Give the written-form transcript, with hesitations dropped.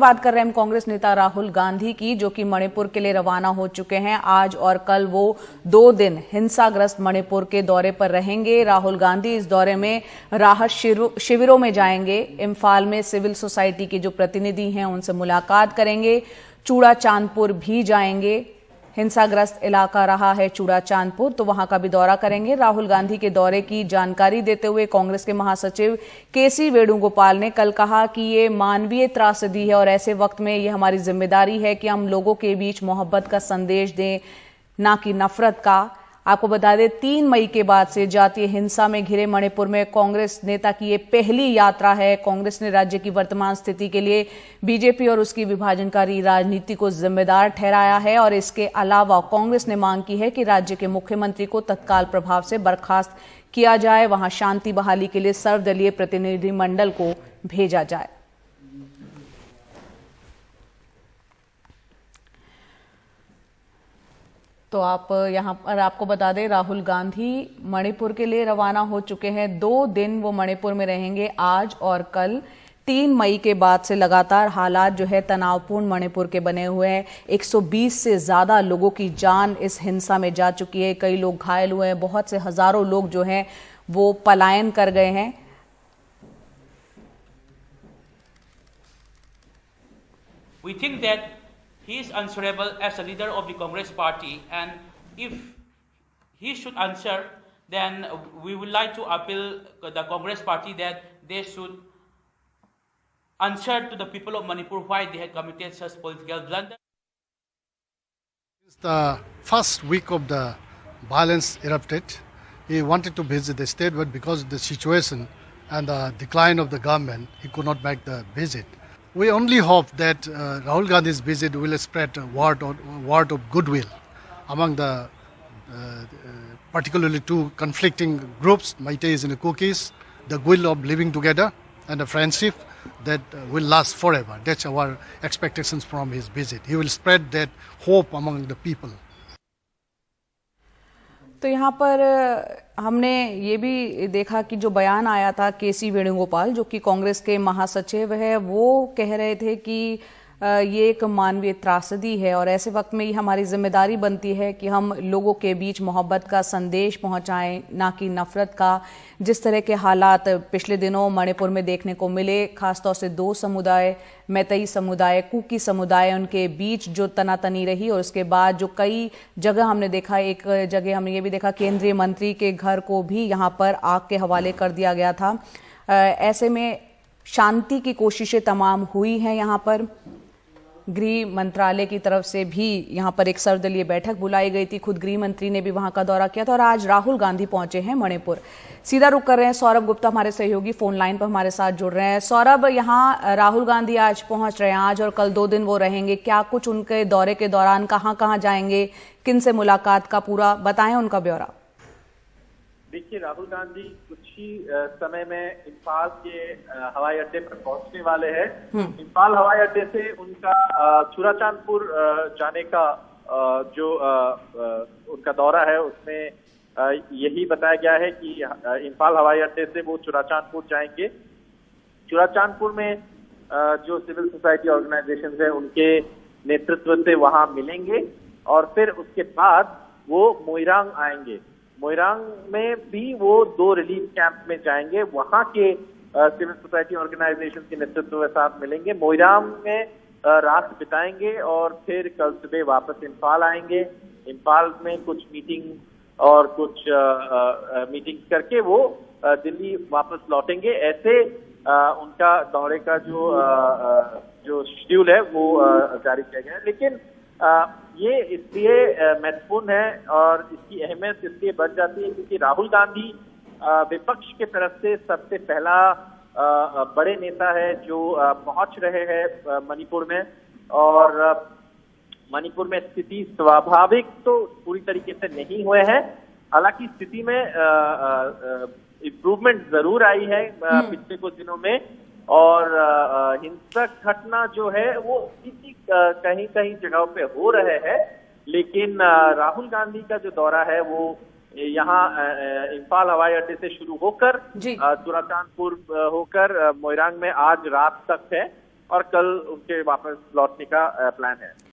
बात कर रहे हैं हम कांग्रेस नेता राहुल गांधी की, जो कि मणिपुर के लिए रवाना हो चुके हैं। आज और कल वो 2 दिन हिंसाग्रस्त मणिपुर के दौरे पर रहेंगे। राहुल गांधी इस दौरे में राहत शिविरों में जाएंगे। इम्फाल में सिविल सोसाइटी के जो प्रतिनिधि हैं उनसे मुलाकात करेंगे। चूड़ा चांदपुर भी जाएंगे। हिंसाग्रस्त इलाका रहा है चूड़ा चांदपुर, तो वहां का भी दौरा करेंगे। राहुल गांधी के दौरे की जानकारी देते हुए कांग्रेस के महासचिव केसी वेणुगोपाल ने कल कहा कि ये मानवीय त्रासदी है और ऐसे वक्त में ये हमारी जिम्मेदारी है कि हम लोगों के बीच मोहब्बत का संदेश दें, ना कि नफरत का। आपको बता दें 3 मई के बाद से जातीय हिंसा में घिरे मणिपुर में कांग्रेस नेता की ये पहली यात्रा है। कांग्रेस ने राज्य की वर्तमान स्थिति के लिए बीजेपी और उसकी विभाजनकारी राजनीति को जिम्मेदार ठहराया है और इसके अलावा कांग्रेस ने मांग की है कि राज्य के मुख्यमंत्री को तत्काल प्रभाव से बर्खास्त किया जाए, वहां शांति बहाली के लिए सर्वदलीय प्रतिनिधिमंडल को भेजा जाए। तो आप यहां पर आपको बता दें राहुल गांधी मणिपुर के लिए रवाना हो चुके हैं। 2 दिन वो मणिपुर में रहेंगे, आज और कल। 3 मई के बाद से लगातार हालात जो है तनावपूर्ण मणिपुर के बने हुए हैं। 120 से ज्यादा लोगों की जान इस हिंसा में जा चुकी है। कई लोग घायल हुए हैं। बहुत से हजारों लोग जो हैं वो पलायन कर गए हैं। We think that he is answerable as a leader of the Congress party, and if he should answer, then we would like to appeal the Congress party that they should answer to the people of Manipur why they had committed such political blunder. Since the first week of the violence erupted, he wanted to visit the state, but because of the situation and the decline of the government, he could not make the visit. We only hope that Rahul Gandhi's visit will spread a word of goodwill among the particularly 2 conflicting groups, Meiteis and the Kukis, the will of living together and a friendship that will last forever. That's our expectations from his visit. He will spread that hope among the people. तो यहाँ पर हमने ये भी देखा कि जो बयान आया था केसी वेणुगोपाल, जो कि कांग्रेस के महासचिव है, वो कह रहे थे कि ये एक मानवीय त्रासदी है और ऐसे वक्त में ये हमारी जिम्मेदारी बनती है कि हम लोगों के बीच मोहब्बत का संदेश पहुंचाएं, ना कि नफरत का। जिस तरह के हालात पिछले दिनों मणिपुर में देखने को मिले, खासतौर से 2 समुदाय, मैतेई समुदाय, कुकी समुदाय, उनके बीच जो तनातनी रही और उसके बाद जो कई जगह हमने देखा, एक जगह हमने ये भी देखा केंद्रीय मंत्री के घर को भी यहाँ पर आग के हवाले कर दिया गया था। ऐसे में शांति की कोशिशें तमाम हुई हैं। यहाँ पर गृह मंत्रालय की तरफ से भी यहाँ पर एक सर्वदलीय बैठक बुलाई गई थी। खुद गृह मंत्री ने भी वहां का दौरा किया था और आज राहुल गांधी पहुंचे हैं मणिपुर। सीधा रुख कर रहे हैं सौरभ गुप्ता, हमारे सहयोगी फोन लाइन पर हमारे साथ जुड़ रहे हैं। सौरभ, यहाँ राहुल गांधी आज पहुंच रहे हैं, आज और कल 2 दिन वो रहेंगे। क्या कुछ उनके दौरे के दौरान कहाँ कहाँ जाएंगे, किन से मुलाकात का पूरा बताएं उनका ब्यौरा। देखिए, राहुल गांधी कुछ ही समय में इम्फाल के हवाई अड्डे पर पहुंचने वाले हैं। इम्फाल हवाई अड्डे से उनका चूड़ा चांदपुर जाने का जो उनका दौरा है, उसमें यही बताया गया है कि इम्फाल हवाई अड्डे से वो चूड़ा चांदपुर जाएंगे। चूड़ा चांदपुर में जो सिविल सोसाइटी ऑर्गेनाइजेशन है उनके नेतृत्व से वहां मिलेंगे और फिर उसके बाद वो मोइरांग आएंगे। मोइरांग में भी वो 2 रिलीफ कैंप में जाएंगे, वहां के सिविल सोसाइटी ऑर्गेनाइजेशन के नेतृत्व के साथ मिलेंगे। मोइरांग में रात बिताएंगे और फिर कल सुबह वापस इम्फाल आएंगे। इम्फाल में कुछ मीटिंग और कुछ मीटिंग करके वो दिल्ली वापस लौटेंगे। ऐसे उनका दौरे का जो शेड्यूल है वो जारी किया गया है। लेकिन ये इसलिए महत्वपूर्ण है और इसकी अहमियत इसलिए बढ़ जाती है क्योंकि राहुल गांधी विपक्ष के तरफ से सबसे पहला बड़े नेता है जो पहुंच रहे हैं मणिपुर में। और मणिपुर में स्थिति स्वाभाविक तो पूरी तरीके से नहीं हुए हैं, हालांकि स्थिति में इम्प्रूवमेंट जरूर आई है पिछले कुछ दिनों में। और हिंसक घटना जो है वो कहीं कहीं जगहों पे हो रहे हैं, लेकिन राहुल गांधी का जो दौरा है वो यहाँ इम्फाल हवाई अड्डे से शुरू होकर चूड़ा चांदपुर होकर मोइरांग में आज रात तक है। और कल उनके वापस लौटने का प्लान है।